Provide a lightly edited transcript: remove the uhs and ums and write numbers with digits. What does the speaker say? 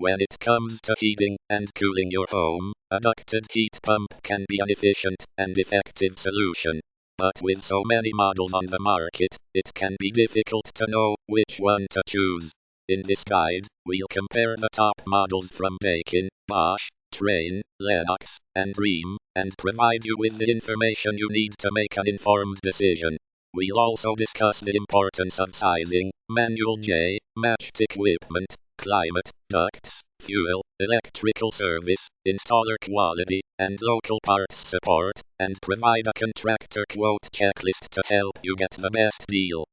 When it comes to heating and cooling your home, a ducted heat pump can be an efficient and effective solution. But with so many models on the market, it can be difficult to know which one to choose. In this guide, we'll compare the top models from Daikin, Bosch, Trane, Lennox, and Rheem, and provide you with the information you need to make an informed decision. We'll also discuss the importance of sizing, manual J, matched equipment, climate, ducts, fuel, electrical service, installer quality, and local parts support, and provide a contractor quote checklist to help you get the best deal.